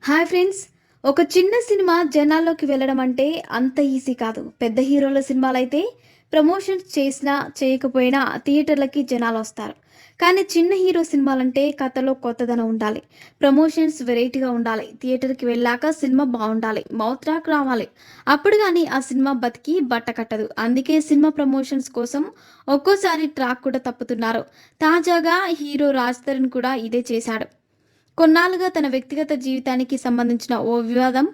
Hi friends. ఒక చిన్న cinema జనాల్లోకి వెళ్ళడం అంటే అంత ఈజీ కాదు. పెద్ద హీరోల సినిమాలైతే ప్రమోషన్స్ చేసినా, చేయకపోయినా థియేటర్లకి జనాలొస్తారు. కానీ చిన్న హీరో సినిమాలంటే కథలో కొత్తదనం ఉండాలి. ప్రమోషన్స్ వెరైటీగా ఉండాలి. థియేటర్‌కి వెళ్ళాక సినిమా బావుండాలి. మౌత్ టాక్ రావాలి. అప్పుడు గాని ఆ సినిమా బతికి బట్ట కట్టదు. అందుకే సినిమా ప్రమోషన్స్ కోసం ఒక్కోసారి ట్రాక్ కూడా తప్పుతున్నారు. తాజాగా హీరో 'రాజ్ తరుణ్' కూడా ఇదే చేశాడు. కొన్నాళ్లుగా తన వ్యక్తిగత జీవితానికి సంబంధించిన ఓ వివాదం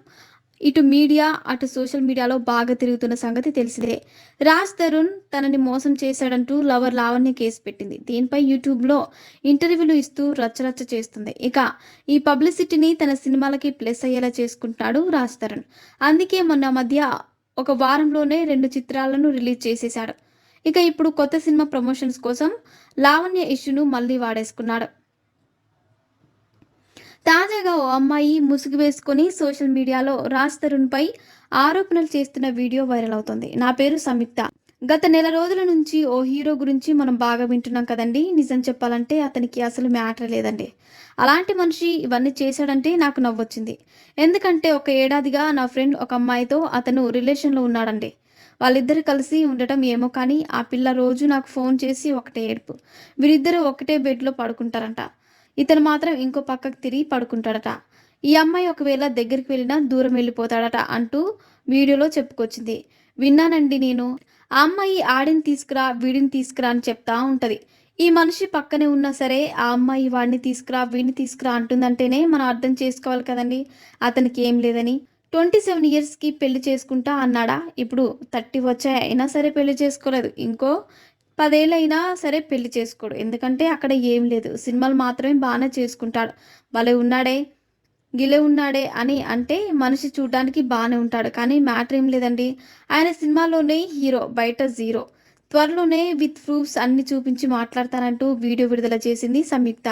ఇటు మీడియా, అటు సోషల్ మీడియాలో బాగా తిరుగుతున్న సంగతి తెలిసిందే. రాజ్ తరుణ్ తనని మోసం చేశాడంటూ లవర్ లావణ్య కేసు పెట్టింది. దీనిపై యూట్యూబ్లో ఇంటర్వ్యూలు ఇస్తూ రచ్చరచ్చ చేస్తుంది. ఇక ఈ పబ్లిసిటీని తన సినిమాలకి ప్లస్ అయ్యేలా చేసుకుంటున్నాడు రాజ్ తరుణ్. అందుకే మొన్న మధ్య ఒక వారంలోనే 2 చిత్రాలను రిలీజ్ చేసేశాడు. ఇక ఇప్పుడు కొత్త సినిమా ప్రమోషన్స్ కోసం లావణ్య ఇష్యూను మళ్ళీ వాడేసుకున్నాడు. తాజాగా ఓ అమ్మాయి ముసుగు వేసుకొని సోషల్ మీడియాలో రాజ్ తరుణ్‌పై ఆరోపణలు చేస్తున్న వీడియో వైరల్ అవుతోంది. నా పేరు సంయుక్త. గత నెల రోజుల నుంచి ఓ హీరో గురించి మనం బాగా వింటున్నాం కదండీ! నిజం చెప్పాలంటే అతనికి అసలు మ్యాటరే లేదండి. అలాంటి మనిషి ఇవన్నీ చేశాడంటే నాకు నవ్వొచ్చింది. ఎందుకంటే ఒక ఏడాదిగా నా ఫ్రెండ్ ఒక అమ్మాయితో అతను రిలేషన్‌లో ఉన్నాడండి. వాళ్ళిద్దరూ కలిసి ఉండటం ఏమో కానీ ఆ పిల్ల రోజు నాకు ఫోన్ చేసి ఒకటే ఏడుపు. వీరిద్దరూ ఒకటే బెడ్‌లో పడుకుంటారంట. ఇతను మాత్రం ఇంకో పక్కకు తిరిగి పడుకుంటాడట. ఈ అమ్మాయి ఒకవేళ దగ్గరికి వెళ్ళినా దూరం వెళ్ళిపోతాడట అంటూ వీడియోలో చెప్పుకొచ్చింది. విన్నానండి నేను. ఆ అమ్మాయి ఆడిని తీసుకురా, వీడిని తీసుకురా అని చెప్తా ఉంటది. ఈ మనిషి పక్కనే ఉన్నా సరే ఆ అమ్మాయి వాడిని తీసుకురా, వీడిని తీసుకురా అంటుందంటేనే మనం అర్థం చేసుకోవాలి కదండీ! అతనికి ఏం లేదని. 27 ఇయర్స్‌కి పెళ్లి చేసుకుంటా అన్నాడా? ఇప్పుడు 30 వచ్చాయి అయినా సరే పెళ్లి చేసుకోలేదు. ఇంకో 10 ఏళ్ళైనా సరే పెళ్లి చేసుకోడు. ఎందుకంటే అక్కడ ఏం లేదు. సినిమాలు మాత్రమే బానే చేసుకుంటాడు. భలే ఉన్నాడే, గిలే ఉన్నాడే అని అంటే మనిషి చూడ్డానికి బానే ఉంటాడు. కానీ మ్యాటర్ ఏం లేదండి. ఆయన సినిమాలోనే హీరో, బయట జీరో. త్వరలోనే విత్ ప్రూఫ్స్ అన్నీ చూపించి మాట్లాడతానంటూ వీడియో విడుదల చేసింది సంయుక్త.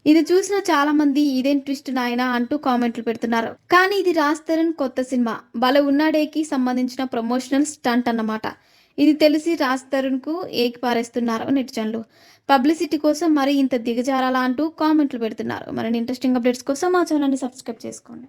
ఇది చూసిన చాలామంది ఇదేం ట్విస్ట్ నాయనా అంటూ కామెంట్లు పెడుతున్నారు. కానీ ఇది రాజ్ తరుణ్ కొత్త సినిమా 'భలే ఉన్నాడే'కి సంబంధించిన ప్రమోషనల్ స్టంట్ అన్నమాట. ఇది తెలిసి రాజ్ తరుణ్‌కు ఏకిపారేస్తున్నారు నెటిజన్లు. పబ్లిసిటీ కోసం మరి ఇంత దిగజారాలా అంటూ కామెంట్లు పెడుతున్నారు. మరిన్ని ఇంట్రెస్టింగ్ అప్డేట్స్ కోసం మా ఛానల్‌ని సబ్స్క్రైబ్ చేసుకోండి.